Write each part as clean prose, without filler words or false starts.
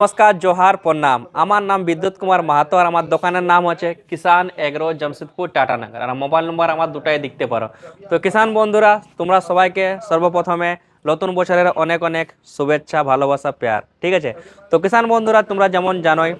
নমস্কার, জোহার, প্রণাম। আমার নাম বিদ্যুৎ কুমার মাহাতো আর আমার দোকানের নাম হচ্ছে কিষান এগ্রো, জামশেদপুর, টাটানগর। আর মোবাইল নম্বর আমার দুটাই দেখতে পারো। তো কিষান বন্ধুরা, তোমরা সবাইকে সর্বপ্রথমে নতুন বছরের অনেক অনেক শুভেচ্ছা, ভালোবাসা, প্যার। ঠিক আছে। তো কিষান বন্ধুরা, তোমরা যেমন জানোই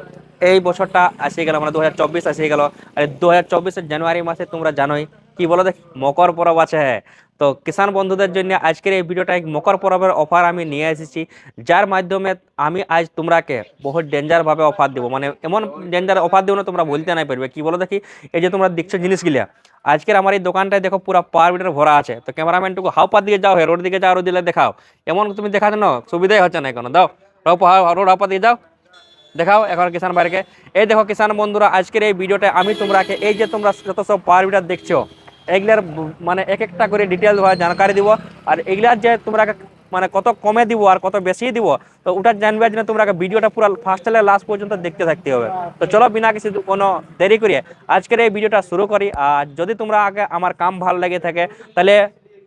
এই বছরটা আসে গেল, মানে 2024 আসে গেল। আর 2024-এর জানুয়ারি মাসে তোমরা জানোই কি বলো দেখ, মকর পরব আছে। হ্যাঁ, তো কিষান বন্ধুদের জন্য আজকের এই ভিডিওটা এক মকর পরবের অফার আমি নিয়ে এসেছি, যার মাধ্যমে আমি আজ তোমরাকে বহুত ডেঞ্জার ভাবে অফার দেবো। মানে এমন ডেঞ্জার অফার দেবো না তোমরা বলতে নাই পারবে। কি বলো দেখি, এই যে তোমরা দেখছো জিনিসগুলা, আজকের আমার এই দোকানটায় দেখো পুরো পাওয়ার মিটার ভরা আছে। তো ক্যামেরাম্যানটুকু হাও পার দিকে যাও, হে রোড দিকে যাও, রোড দিলে দেখাও। এমন তুমি দেখাচ্ছ না, সুবিধাই হচ্ছে না কোনো। দাও রোড হাও পার দিয়ে যাও, দেখাও এখন কিষান ভাইকে। এই দেখো কিষান বন্ধুরা, আজকের এই ভিডিওটা আমি তোমরাকে এই যে তোমরা যত সব পাওয়ার মিটার দেখছো, এগুলার মানে এক একটা করে ডিটেল জানকারি দিব। আর এগুলার যে তোমরা মানে কত কমে দিব আর কত বেশি দিব, তো ওটা জানবে জন্য তোমরা ভিডিওটা পুরো ফার্স্ট থেকে লাস্ট পর্যন্ত দেখতে থাকতে হবে। তো চলো বিনা কিছু কোনো দেরি করিয়ে আজকের এই ভিডিওটা শুরু করি। আর যদি তোমরা আগে আমার কাম ভালো লেগে থাকে তাহলে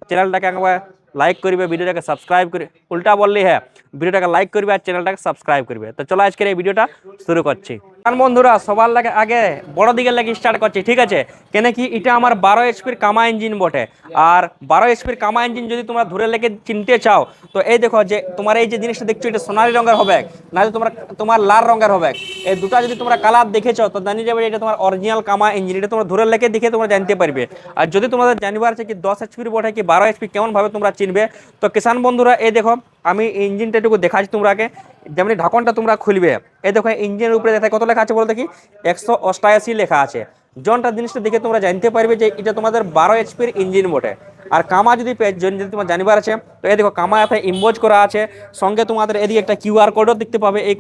চ্যানেলটাকে একবার লাইক করবে, ভিডিওটাকে সাবস্ক্রাইব করে, উল্টা বললি হ্যাঁ, ভিডিওটাকে লাইক করবে আর চ্যানেলটাকে সাবস্ক্রাইব করবে। তো চলো আজকের এই ভিডিওটা শুরু করছি। বন্ধুরা, সবার লাগে আগে বড় দিকের লাগে স্টার্ট করছি। ঠিক আছে, কেন কি এটা আমার 12 HP কামা ইঞ্জিন বটে। আর 12 HP কামা ইঞ্জিন যদি তোমরা ধরে লেগে চিনতে চাও, তো এই দেখো যে তোমার এই যে জিনিসটা দেখছো, এটা সোনালী রঙের হবে না, তোমরা তোমার লাল রঙের হবে। এই দুটা যদি তোমরা কালার দেখেছো তো জানি যাবে এটা তোমার অরিজিনাল কামা ইঞ্জিন। এটা তোমরা ধরে লেগে দেখে তোমরা জানতে পারবে। আর যদি তোমাদের জানবার আছে কি 10 HP বটে কি 12 HP, কেমন ভাবে তোমরা চিনবে, তো কিষান বন্ধুরা এই দেখো আমি ইঞ্জিনটা একটু দেখাচ্ছি তোমরাকে। যেমন ঢাকনটা তোমরা খুলবে, এই দেখো ইঞ্জিনের উপরে দেখা কত লেখা আছে বলো দেখি, 188 লেখা আছে। জনটা জিনিসটা দেখে তোমরা জানতে পারবে যে এটা তোমাদের 12 HP ইঞ্জিন বটে। আর কামা যদি যদি তোমার জানিবার আছে, তো এই দেখো কামা এতে ইম্বোজ করা আছে। সঙ্গে তোমাদের এদিকে একটা কিউআর কোডও দেখতে পাবে। এই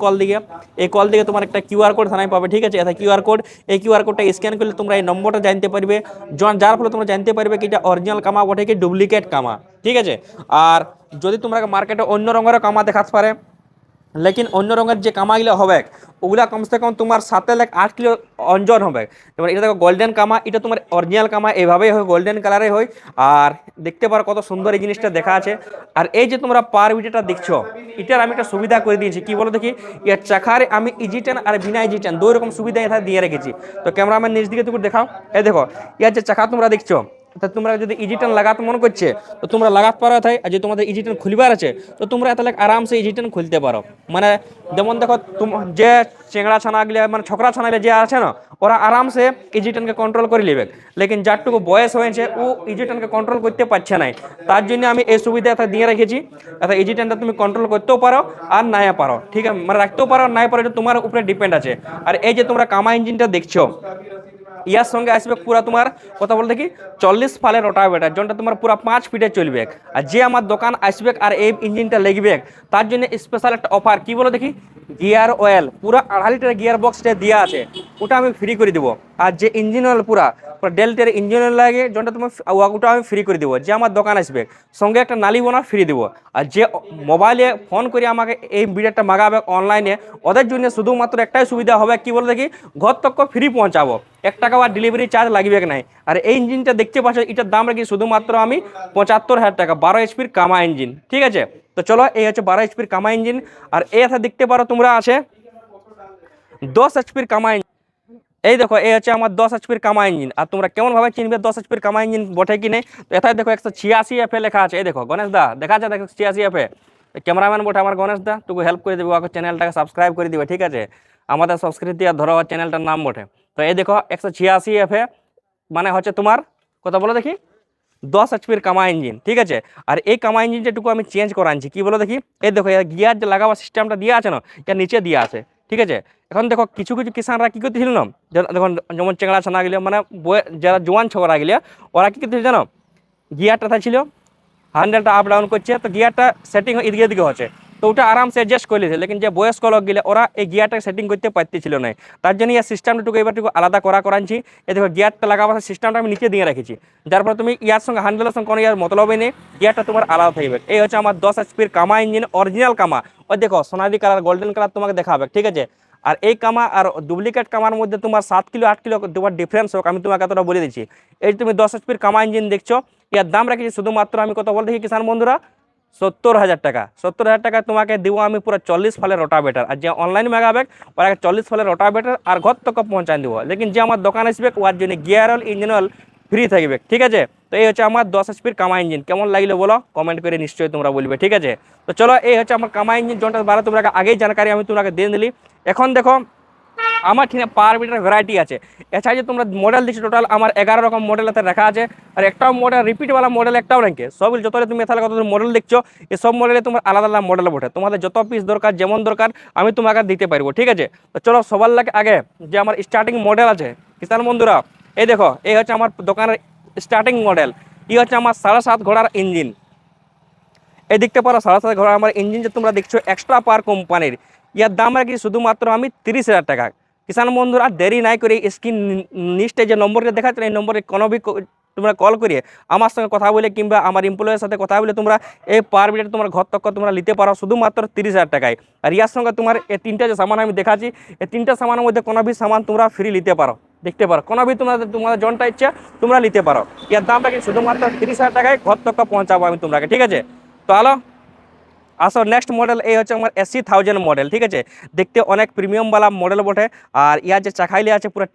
কল দিকে তোমার একটা কিউআর কোড থানায় পাবে। ঠিক আছে, এটা কিউআর কোড। এই কিউআর কোডটা স্ক্যান করলে তোমরা এই নম্বরটা জানতে পারবে, যার ফলে তোমরা জানতে পারবে কি এটা অরিজিনাল কামা বটে কি ডুপ্লিকেট কামা। ঠিক আছে। আর যদি তোমরা মার্কেটে অন্য রঙের কামা দেখাতে পারে, লেকিন অন্য রঙের যে কামাগুলো হবে ওগুলা কমসে কম তোমার 7.8 কিলো ওজন হবে। যেমন এটা দেখো গোল্ডেন কামা, এটা তোমার অরিজিনাল কামা এভাবেই হয়, গোল্ডেন কালারে হয়। আর দেখতে পারো কত সুন্দর এই জিনিসটা দেখা আছে। আর এই যে তোমরা পার ভিডিওটা দেখছো, এটার আমি একটা সুবিধা করে দিয়েছি। কি বলো দেখি, এর চাকারে আমি ইজিটেন আর বিনা ইজিটেন দুই রকম সুবিধা এটা দিয়ে রেখেছি। তো ক্যামেরাম্যান নিজ দিকে তুমি দেখাও, এই দেখো ইয়ার যে চাকা তোমরা দেখছো, তা তোমরা যদি ইজিটেন লাগাতে মনে করছে তো তোমরা লাগাতে পারো তাই। আর যদি তোমাদের ইজিটেন খুলবার আছে তো তোমরা এত আরামসে ইজিটেন খুলতে পারো। মানে যেমন দেখো যে চেংড়া ছানাগুলো মানে ছকরা ছানাগুলো যে আছে না, ওরা আরামসে ইজিটেনকে কন্ট্রোল করে নেবে। লেকিন যারটুকু বয়স হয়েছে ও ইজিটেনকে কন্ট্রোল করতে পারছে না। তার জন্য আমি এই সুবিধা এটা দিয়ে রেখেছি। এটা ইজিটেনটা তুমি কন্ট্রোল করতেও পারো আর নাই পারো। ঠিক আছে, মানে রাখতেও পারো নাই পারো, এটা তোমার উপরে ডিপেন্ড আছে। আর এই যে তোমরা কামা ইঞ্জিনটা দেখছো, ইয়ার সঙ্গে আসবে পুরা তোমার কথা বলতে কি 40 ফালের রোটাভেটার, যেটা তোমার পুরা 5 ফিটে চলবে। আর যে আমার দোকান আসবে আর এই ইঞ্জিনটা লাগবে তার জন্য স্পেশাল একটা অফার। কি বলো দেখি, গিয়ার অয়েল পুরা 2.5 লিটার গিয়ার বক্সটা দেওয়া আছে, ওটা আমি ফ্রি করে দেবো। আর যে ইঞ্জিন অয়েল পুরা ডেল্টের ইঞ্জিন অয়েল লাগে যেটা তুমি, ওটা আমি ফ্রি করে দেবো। যে আমার দোকান আসবে সঙ্গে একটা নালি বোনা ফ্রি দেবো। আর যে মোবাইলে ফোন করে আমাকে এই বিডারটা মাগাবে অনলাইনে, ওদের জন্য শুধুমাত্র একটাই সুবিধা হবে। কি বলো দেখি, ঘর তক ফ্রি পৌঁছাবো, 1 টাকা আর ডেলিভারি চার্জ লাগবে নাই। আর এই ইঞ্জিনটা দেখতে পাচ্ছ, এটার দাম রাখি শুধুমাত্র আমি 75,000 টাকা, 12 HP কামা ইঞ্জিন। ঠিক আছে, তো চলো এই হচ্ছে 12 HP কামা ইঞ্জিন। আর এই দেখতে পারো তোমরা আছে 10 HP কামা ইঞ্জিন। এই দেখো এই হচ্ছে আমার 10 HP কামা ইঞ্জিন। আর তোমরা কেমন ভাবে চিনবে 10 HP কামা ইঞ্জিন বটে কি নেই, তো এটাই দেখো 186 FA লেখা আছে। এই দেখো গণেশ দা দেখা আছে, দেখো 186 FA। ক্যামেরাম্যান বটে আমার গণেশ দা, তোকে হেল্প করে দেবে, ওকে চ্যানেলটাকে সাবস্ক্রাইব করে দিবে। ঠিক আছে, আমাদের সংস্কৃতি আর ধরো চ্যানেলটার নাম বটে। তো এই দেখো 186 FA মানে হচ্ছে তোমার কথা বলো দেখি 10 HP কামা ইঞ্জিন। ঠিক আছে, আর এই কামা ইঞ্জিনটাটুকু আমি চেঞ্জ করে আনছি। কি বলো দেখি, এই দেখো গিয়ার যে লাগাবার সিস্টেমটা দিয়ে আছে না, এর নিচে দিয়ে আছে। ঠিক আছে, এখন দেখো কিছু কিছু কিষানরা কী করতেছিল না, দেখুন যেমন চেংড়া ছানা গেলে মানে যারা জোয়ান ছোকরা গেলে ওরা কী করতেছিল জানো, গিয়ারটা ছিল হ্যান্ডেলটা আপ ডাউন করছে, তো গিয়ারটা সেটিং এদিকে এদিকে হচ্ছে, তো ওটা আরামসে অ্যাডজাস্ট করে নিয়েছে। লেকিন যে বয়স্ক লোক গেলে ওরা এই গিয়ারটাকে সেটিং করতে পারতেছিল না। তার জন্য এই সিস্টেমটাটুকু এবারটুকু আলাদা করাচ্ছি। এই দেখো গিয়ারটা লাগাবার সিস্টেমটা আমি নিচে দিয়ে রেখেছি, যার ফলে তুমি ইয়ার সঙ্গে হ্যান্ডেলের সঙ্গে কোনো ইয়ার মতলবই নেই, গিয়ারটা তোমার আলাদা থাকবে। এই হচ্ছে আমার 10 HP কামা ইঞ্জিন, অরিজিনাল কামা। ওই দেখো সোনালি কালার গোল্ডেন কালার তোমাকে দেখাবে। ঠিক আছে, আর এই কামা আর ডুপ্লিকেট কামার মধ্যে তোমার 7 কিলো 8 কিলো তোমার ডিফারেন্স হোক, আমি তোমাকে এতটা বলে দিচ্ছি। এই তুমি 10 HP কামা ইঞ্জিন দেখছো, এর দাম রেখেছি শুধুমাত্র আমি কত বল দেখি কিষান বন্ধুরা, 70,000 টাকা। 70,000 টাকা তোমাকে দিব আমি পুরো 40 ফালের রোটাভেটার। আর যে অনলাইন মাগাবে ওরা 40 ফালের রোটাভেটার আর ঘর তক পৌঁছায় দিব। লেকিন যে আমার দোকান আসবে ওর জন্য gear oil engine oil free থাকবে, ঠিক আছে। তো এই হচ্ছে আমার 10 HP কামা ইঞ্জিন। কেমন লাগলো বলো কমেন্ট করে নিশ্চয়ই তোমরা বলবে, ঠিক আছে। তো চলো এই হচ্ছে আমার কামা ইঞ্জিন যন্ত্রের বারে তোমরা আগেই জানকারি আমি তোমাকে দিয়ে দিলি। এখন দেখো আমার ঠিক পাওয়ার বিটার ভ্যারাইটি আছে। এছাড়া যে তোমরা মডেল দিচ্ছ টোটাল আমার 11 রকম মডেল এতে রাখা আছে। আর একটাও মডেল রিপিটওয়ালা মডেল একটাও রেখে সব যত তুমি এখানে কত মডেল দেখছো এই সব মডেলে তোমার আলাদা আলাদা মডেল বটে। তোমাদের যত পিস দরকার যেমন দরকার আমি তোমাকে দিতে পারবো, ঠিক আছে। তো চলো সবার লাগে আগে যে আমার স্টার্টিং মডেল আছে কিষান বন্ধুরা, এই দেখো এই হচ্ছে আমার দোকানের স্টার্টিং মডেল। এই হচ্ছে আমার 7.5 ঘোড়ার ইঞ্জিন। এই দেখতে পারো 7.5 ঘোড়ার আমার ইঞ্জিন যে তোমরা দেখছো এক্সট্রা পাওয়ার কোম্পানির। ইয়ার দাম রাখি শুধুমাত্র আমি 30,000 টাকা। কিষান বন্ধুরা দেরি নাই করে স্ক্রিন নিচে যে নম্বরটা দেখাচ্ছেন এই নম্বরে কোনো ভি তোমরা কল করিয়ে আমার সঙ্গে কথা বলে কিংবা আমার এমপ্লয়ের সাথে কথা বলে তোমরা এই পাওয়ার বিটার তোমার ঘর তক তোমরা নিতে পারো শুধুমাত্র 30,000 টাকায়। আর ইয়ার সঙ্গে তোমার এই তিনটা যে সামান আমি দেখাচ্ছি এই তিনটা সামানের মধ্যে কোনো ভি সামান তোমরা ফ্রি নিতে পারো, দেখতে পারো কোনো ভি তোমাদের জনটা ইচ্ছা তোমরা নিতে পারো। ইয়ার দামটা কি শুধুমাত্র 30,000 টাকায় ঘর তক পৌঁছাবো আমি তোমাকে, ঠিক আছে। তো হ্যালো আসো নেক্সট মডেল এই হচ্ছে আমার 80,000 মডেল, ঠিক আছে। দেখতে অনেক প্রিমিয়ামওয়ালা মডেল বটে। আর ইয়ার যে চাকাইলে আছে পুরো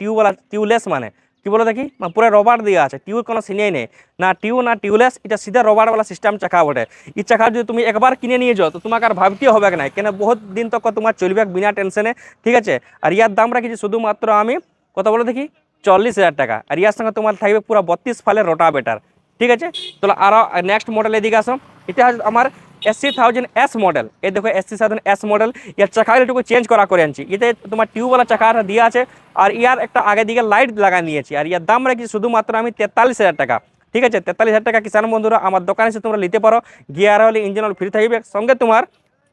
টিউবলেস, মানে কি বলো দেখি পুরো রবার দিয়ে আছে, টিউব কোনো সিনেই নেই, না টিউব না টিউবলেস, এটা সিধা রবারওয়ালা সিস্টেম চাকা বটে। এই চাকা যদি তুমি একবার কিনে নিয়ে যাও তো তোমাকে আর ভাবতেও হবে না, কেন বহুত দিন তক তোমার চলবে বিনা টেনশনে, ঠিক আছে। আর ইয়ার দাম রাখছি শুধুমাত্র আমি কত বলো দেখি 40,000 টাকা। আর ইয়ার সঙ্গে তোমার থাকবে পুরো 32 ফালের রোটাভেটার, ঠিক আছে। তো আরও নেক্সট মডেল এদিকে আসো, এটা হচ্ছে আমার 80,000 মডেল। এই দেখো 80,000 মডেল। ইয়ার চাকার একটু চেঞ্জ করে আনছি, এতে তোমার টিউবওয়ালা চাকাটা দিয়ে আছে আর ইয়ার একটা আগে দিকে লাইট লাগা নিয়েছি। আর ইয়ার দাম রাখছি শুধুমাত্র আমি 43,000 টাকা, ঠিক আছে। 43,000 টাকা কিষান বন্ধুরা আমার দোকানে এসে তোমরা নিতে পারো। Gear oil engine oil free থাকবে, সঙ্গে তোমার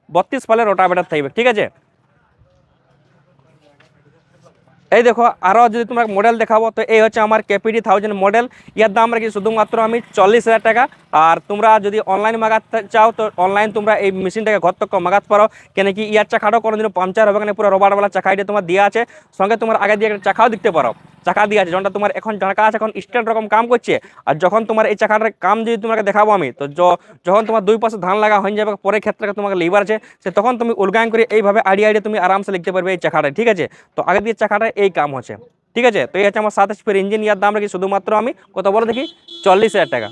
32 ফালের রোটাভেটার থাকবে, ঠিক আছে। এই দেখো আরও যদি তোমার মডেল দেখাবো তো এই হচ্ছে আমার KPD 1000 মডেল। ইয়ার দাম রাখি শুধুমাত্র আমি 40,000 টাকা। আর তোমরা যদি অনলাইন মাগাতে চাও তো অনলাইন তোমরা এই মেশিনটাকে ঘর তক মাগাতে পারো, কেন কি ইয়ার চাকাটাও কোনোদিনও পাংচার হবে না, পুরো রবারওয়ালা চাকা এটা তোমার দেওয়া আছে। সঙ্গে তোমার আগে দিয়ে একটা চাকাও দেখতে পারো, চাকা দিয়ে আছে যেটা তোমার এখন চাকা আছে এখন স্ট্যান্ড রকম কাম করছে। আর যখন তোমার এই চাকাটার কাম যদি তোমাকে দেখাবো আমি তো যখন তোমার দুই পাশে ধান লাগা হয়ে যাবে পরে ক্ষেত্রে তোমাকে লিভার আছে সে তখন তুমি উলগান করে এইভাবে আইডিয়া তুমি আরামসে লিখতে পারবে এই চাকাটা, ঠিক আছে। তো আগে দিয়ে চাকাটা এই কাম হচ্ছে, ঠিক আছে। তো এই হচ্ছে আমার 7 HP ইঞ্জিন। ইয়ার দাম রাখি শুধুমাত্র আমি কত বলো দেখি 40,000 টাকা।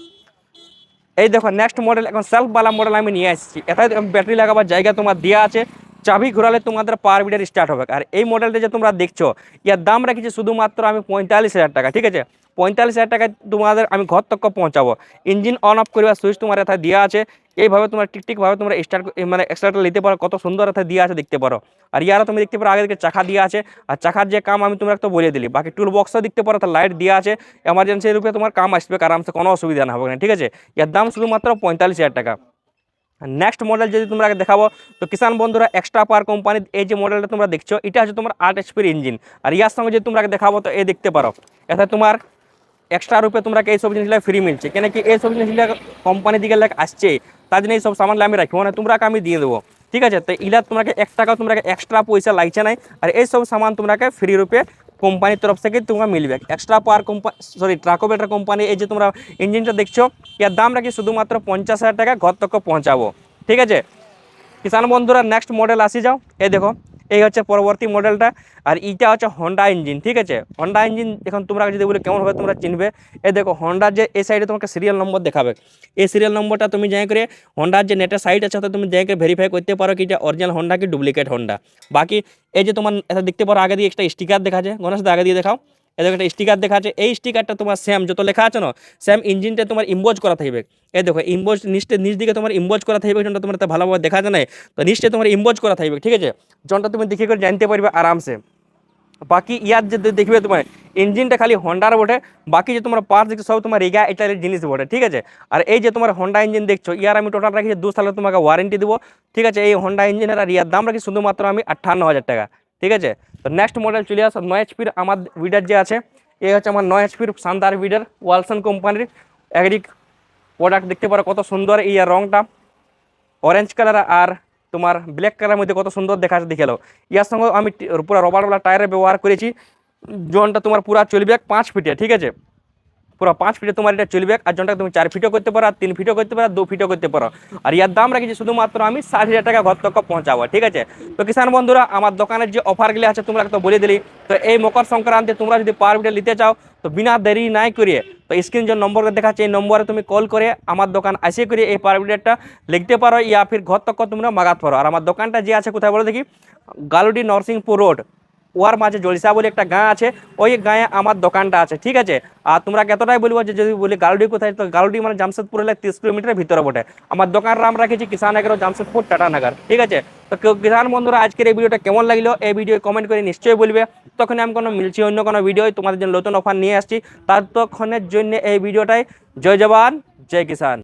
এই দেখো নেক্সট মডেল এখন সেলফওয়ালা মডেল আমি নিয়ে আসছি। এটাই ব্যাটারি লাগাবার জায়গা তোমার দেওয়া আছে, চাবি ঘোরালে তোমাদের পাওয়ার বিটার স্টার্ট হবে। আর এই মডেলটা যে তোমরা দেখছো ইয়ার দাম রাখছি শুধুমাত্র আমি 45,000 টাকা, ঠিক আছে। 45,000 টাকায় তোমাদের আমি ঘর তক পৌঁছাবো। ইঞ্জিন অন অফ করিবার সুইচ তোমার এথায় দেওয়া আছে, এইভাবে তোমরা টিকটিকভাবে তোমরা স্টার্ট মানে এক্সট্রাটা নিতে পারো, কত সুন্দর এথায় দেওয়া আছে দেখতে পারো। আর ইয়ারও তুমি দেখতে পারো আগে দিকে চাকা দেওয়া আছে। আর চাকার যে কাম আমি তোমরা তো বলে দিলি, বাকি টুল বক্সও দেখতে পারো তার লাইট দেওয়া আছে, এমার্জেন্সি রূপে তোমার কাম আসবে আরামসে, কোনো অসুবিধা না হবে না, ঠিক আছে। এর দাম শুধুমাত্র 45,000 টাকা। নেক্সট মডেল যদি তোমরা দেখাবো তো কিষান বন্ধুরা এক্সট্রা পাওয়ার কোম্পানির এই যে মডেলটা তোমরা দেখছো এটা হচ্ছে তোমার 8 HP ইঞ্জিন। আর ইয়ার সঙ্গে যদি তোমরা দেখাবো তো এই দেখতে পারো এটা তোমার এক্সট্রা রূপে তোমরা এইসব জিনিসগুলো ফ্রি মিলছে, কেন কি এইসব জিনিসগুলো কোম্পানি দিকে আসছে তার জন্য এইসব সামান আমি রাখবো মানে তোমরা আমি দিয়ে দেবো, ঠিক আছে। তো ইলা তোমাকে 1 টাকাও তোমরা এক্সট্রা পয়সা লাগছে নাই। আর এইসব সামান তোমাকে ফ্রি রূপে কোম্পানির তরফ থেকে তোমরা মিলবে। এক্সট্রা পাওয়ার কোম্পানি ট্রাকোবেটার কোম্পানি এই যে তোমরা ইঞ্জিনটা দেখছো এর দাম রাখি শুধুমাত্র 50,000 টাকা, ঘর তক পৌঁছাবো, ঠিক আছে। কিষান বন্ধুরা নেক্সট মডেল আসি যাও, এই দেখো এই হচ্ছে পরবর্তী মডেলটা। আর এইটা হচ্ছে হন্ডা ইঞ্জিন, ঠিক আছে। হন্ডা ইঞ্জিন এখন তোমরা যদি বলে কেমন হবে তোমরা চিনবে, এই দেখো হন্ডার যে এই সাইডে তোমাকে সিরিয়াল নম্বর দেখাবে, এই সিরিয়াল নম্বরটা তুমি যাই করে হন্ডার যে নেটের সাইট আছে তুমি যাই করে ভেরিফাই করতে পারো কি এটা অরিজিনাল হন্ডা কি ডুপ্লিকেট হন্ডা। বাকি এই যে তোমার এটা দেখতে পারো আগে দিয়ে একটা স্টিকার দেখা যায়, গণেশ আগে দিয়ে দেখাও, এদের একটা স্টিকার দেখা আছে। এই স্টিকারটা তোমার সেম যত লেখা আছে না সেম ইঞ্জিনটা তোমার ইম্বোজ করা থাকবে। এই দেখো ইম্বোজ নিচ দিকে তোমার ইম্বোজ করা থাকবে, যেটা তোমার ভালোভাবে দেখা যায় না তো নিচে তোমার ইম্বোজ করা থাকবে, ঠিক আছে। যেটা তুমি দেখে করে জানতে পারবে আরামসে। বাকি ইয়ার যে দেখবে তোমার ইঞ্জিনটা খালি হন্ডার বটে, বাকি যে তোমার পার্টস দেখছো সব তোমার রিগা ইটালির জিনিস বটে, ঠিক আছে। আর এই যে তোমার হন্ডা ইঞ্জিন দেখছো ইয়ার আমি টোটাল রাখি 2 সালের তোমাকে ওয়ারেন্টি দেবো, ঠিক আছে। এই হন্ডা ইঞ্জিনের আর ইয়ার দাম রাখি শুধুমাত্র আমি 58,000 টাকা, ঠিক আছে। তো নেক্সট মডেল চলে আসো 9 HP আমার উইডার যে আছে, এই হচ্ছে আমার 9 HP শানদার উইডার ওয়ালসন কোম্পানির এগ্রিক প্রোডাক্ট। দেখতে পারো কত সুন্দর এই রংটা অরেঞ্জ কালার আর তোমার ব্ল্যাক কালারের মধ্যে কত সুন্দর দেখা যাচ্ছে দেখে লো। ইয়ার সঙ্গে আমি পুরো রবারওয়ালা টায়ারে ব্যবহার করেছি, জনটা তোমার পুরা চলবে 5 ফিটে, ঠিক আছে। পুরো 5 ফিটে তোমার এটা চলবে। আর জনটা তুমি 4 ফিটও করতে পারো, আর 3 ফিটও করতে পারো, 2 ফিটও করতে পারো। আর ইয়ার দাম রাখেছি শুধুমাত্র আমি 60,000 টাকা ঘর তক পৌঁছাবো, ঠিক আছে। তো কিষান বন্ধুরা, আমার দোকানের যে অফারগুলি আছে তোমরা তো বলে দিলি। তো এই মকর সংক্রান্তি তোমরা যদি পাওয়ার ভিডিও নিতে চাও তো বিনা দেরি নাই করিয়ে তো স্ক্রিন যে নম্বর দেখাচ্ছে এই নম্বরে তুমি কল করে আমার দোকান আসে করে এই পাওয়ার ভিডিওটা লিখতে পারো, ইয়া ফির ঘর তক তোমরা মাগাতে পারো। আর আমার দোকানটা যে আছে কোথায় বলো দেখি, গালুডি নরসিংপুর রোড, ওয়ার মাঝে জলসা বলে একটা গাঁ আছে, ওই গাঁয়ে আমার দোকানটা আছে, ঠিক আছে। আর তোমরা এতটাই বলবো যে যদি বলি গালুডি কোথায়, তো গালুডি মানে জামশেদপুর হলে 30 কিলোমিটারের ভিতরে বটে। আমার দোকান নাম রেখেছি কিষান এগ্রো জামশেদপুর টাটানগর, ঠিক আছে। তো কিষান বন্ধুরা, আজকের এই ভিডিওটা কেমন লাগলো এই ভিডিও কমেন্ট করে নিশ্চয়ই বলবে। তখন আমি কোনো মিলছি অন্য কোনো ভিডিও তোমাদের জন্য নতুন অফার নিয়ে আসছি, ততক্ষণের জন্য এই ভিডিওটাই জয় জওয়ান জয় কিষান।